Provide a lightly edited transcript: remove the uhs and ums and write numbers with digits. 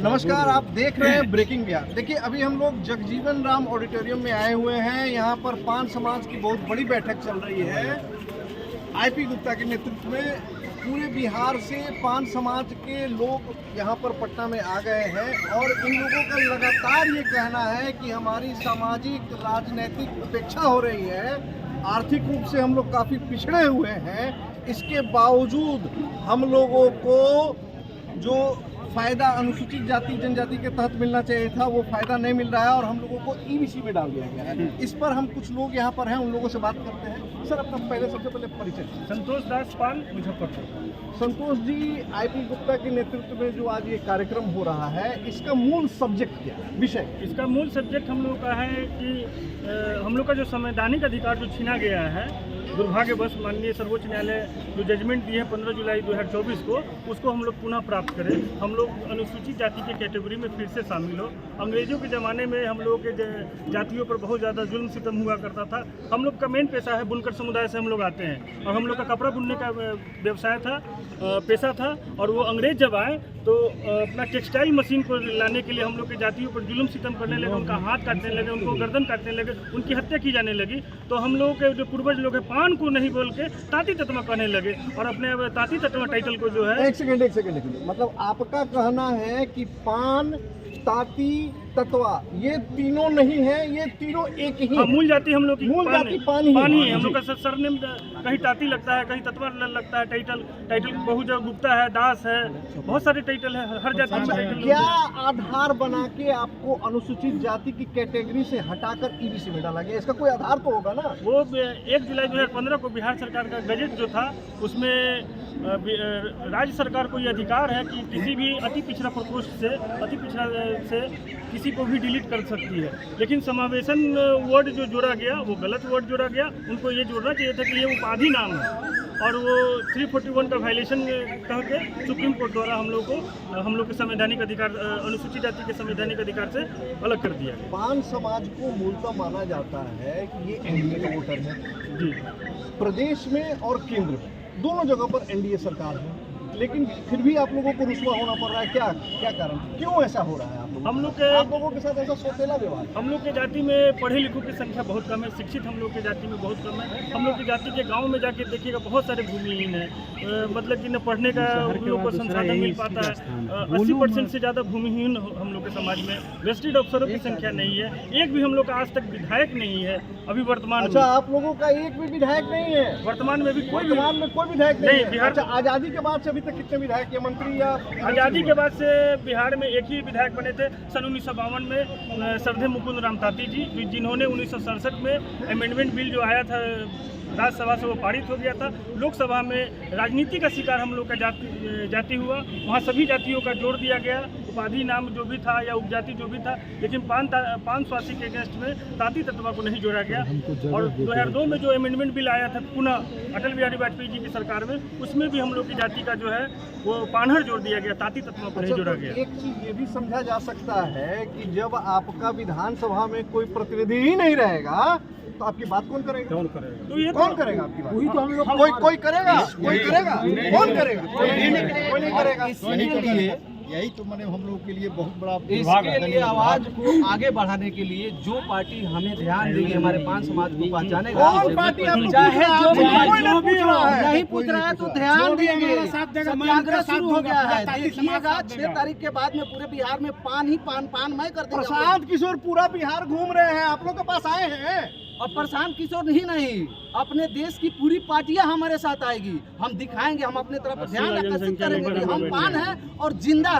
नमस्कार, आप देख रहे हैं ब्रेकिंग बिहार। देखिए, अभी हम लोग जगजीवन राम ऑडिटोरियम में आए हुए हैं। यहाँ पर पान समाज की बहुत बड़ी बैठक चल रही है। आईपी गुप्ता के नेतृत्व में पूरे बिहार से पान समाज के लोग यहाँ पर पटना में आ गए हैं और इन लोगों का लगातार ये कहना है कि हमारी सामाजिक राजनीतिक उपेक्षा हो रही है, आर्थिक रूप से हम लोग काफ़ी पिछड़े हुए हैं। इसके बावजूद हम लोगों को जो फ़ायदा अनुसूचित जाति जनजाति के तहत मिलना चाहिए था वो फ़ायदा नहीं मिल रहा है और हम लोगों को ईबीसी में डाल दिया गया है। इस पर हम कुछ लोग यहाँ पर हैं, उन लोगों से बात करते हैं। सर, अपना सबसे पहले परिचय। संतोष दास पाल, मुजफ्फरपुर। संतोष जी, आईपी गुप्ता के नेतृत्व में जो आज ये कार्यक्रम हो रहा है, इसका मूल सब्जेक्ट क्या है, विषय? इसका मूल सब्जेक्ट हम लोग का है कि हम लोग का जो संवैधानिक अधिकार जो छीना गया है, दुर्भाग्यवश माननीय सर्वोच्च न्यायालय जो जजमेंट दिए है 15 जुलाई 2024 को, उसको हम लोग पुनः प्राप्त करें। हम लोग अनुसूचित जाति के कैटेगरी में फिर से शामिल हो। अंग्रेजों के ज़माने में हम लोग के जातियों पर बहुत ज़्यादा जुल्म सितम हुआ करता था। हम लोग का मेन पेशा है, बुनकर समुदाय से हम लोग आते हैं और हम लोग का कपड़ा बुनने का व्यवसाय था, पेशा था। और वो अंग्रेज जब आए तो अपना टेक्सटाइल मशीन को लाने के लिए हम लोग के जातियों पर जुल्म सितम करने लगे, उनका हाथ काटने लगे, उनको गर्दन काटने लगे, उनकी हत्या की जाने लगी। तो हम लोगों के जो पूर्वज लोग हैं, पान को नहीं बोल के ताती तत्वा कहने लगे और अपने ताती तत्वा टाइटल को जो है। एक सेकंड मतलब आपका कहना है कि पान, ताती, तत्वा ये तीनों नहीं है, ये तीनों एक ही है। मूल जाति हम लोग की मूल जाति पानी है। हम लोग का सरनेम कहीं ताती लगता है, कहीं तत्वा लगता है। टाइटल बहुत जगह गुप्ता है, दास है, बहुत सारे टाइटल है, हर जाति में टाइटल। क्या आधार बना के आपको अनुसूचित जाति की कैटेगरी से हटाकर ईबीसी में डाला गया? इसका कोई आधार तो होगा ना? वो 1 जुलाई 2015 को बिहार सरकार का गजट जो था, उसमें राज्य सरकार को ये अधिकार है कि किसी भी अति पिछड़ा प्रकोष्ठ से, अति पिछड़ा से किसी को भी डिलीट कर सकती है। लेकिन समावेशन वर्ड जो जोड़ा गया वो गलत वर्ड जोड़ा गया। उनको ये जोड़ना चाहिए था कि ये उपाधि नाम है और वो 341 का वायलेशन कह के सुप्रीम कोर्ट द्वारा हम लोग के संवैधानिक अधिकार, अनुसूचित जाति के संवैधानिक अधिकार से अलग कर दिया। पान समाज को मूलतः माना जाता है कि ये एनडीए का वोटर है जी। प्रदेश में और केंद्र में दोनों जगह पर एनडीए सरकार है, लेकिन फिर भी आप लोगों को रुस्वा होना पड़ रहा है। क्या कारण, क्यों ऐसा हो रहा है? आप लोगों के साथ ऐसा सोतेला व्यवहार? हम लोग के जाति में पढ़े लिखों की संख्या बहुत कम है, शिक्षित हम लोग के जाति में बहुत कम है। हम लोग की जाति के गांव में जाके देखिएगा बहुत सारे भूमिहीन है, मतलब कि न पढ़ने का हम लोग को संसाधन मिल पाता है। 80% से ज़्यादा भूमिहीन हम लोग के समाज में। गेस्टेड अफसरों की संख्या नहीं है, एक भी हम लोग का आज तक विधायक नहीं है अभी वर्तमान। अच्छा, आप लोगों का एक भी विधायक नहीं है वर्तमान में? भी कोई विधायक नहीं। बिहार। अच्छा, आज़ादी के बाद से अभी तक कितने विधायक या मंत्री या? आज़ादी के बाद से बिहार में एक ही विधायक बने थे सन 1952 में, सरधे मुकुंद राम ताती जी, जिन्होंने 1967 में अमेंडमेंट बिल जो आया था राज्यसभा से वो पारित हो गया था। लोकसभा में राजनीति का शिकार हम लोग का जाति हुआ, वहाँ सभी जातियों का जोड़ दिया गया, उपाधि नाम जो भी था या उपजाति जो भी था। लेकिन पान स्वासी के अगेंस्ट में ताती तत्वा को नहीं जोड़ा गया। और 2002 में जो अमेंडमेंट बिल आया था पुनः अटल बिहारी वाजपेयी जी की सरकार में, उसमें भी हम लोग की जाति का जो है वो पानहर जोड़ दिया गया, ताती तत्वा को नहीं जोड़ा गया। एक चीज ये भी समझा जा सकता है कि जब आपका विधानसभा में कोई प्रतिनिधि ही नहीं रहेगा तो आपकी बात कौन करेगा? तो ये कौन करेगा आपकी बात? कोई करेगा? कौन करेगा? कोई नहीं करेगा। यही तो मैंने हम लोग के लिए बहुत बड़ा इसके लिए आवाज को आगे बढ़ाने के लिए जो पार्टी हमें ध्यान देगी, हमारे पान समाज को पहचानेगा, चाहे जो भी हो, नहीं पूछ रहा है तो ध्यान देंगे। सत्याग्रह शुरू हो गया है, देखिएगा 6 तारीख के बाद में पूरे बिहार में पान ही पान मैं कर दूंगा। प्रशांत किशोर पूरा बिहार घूम रहे हैं, आप लोग के पास आए हैं। और प्रशांत किशोर ही नहीं, अपने देश की पूरी पार्टियां हमारे साथ आएगी। हम दिखाएंगे, हम अपने तरफ ध्यान आकर्षित करेंगे कि हम पान है और जिंदा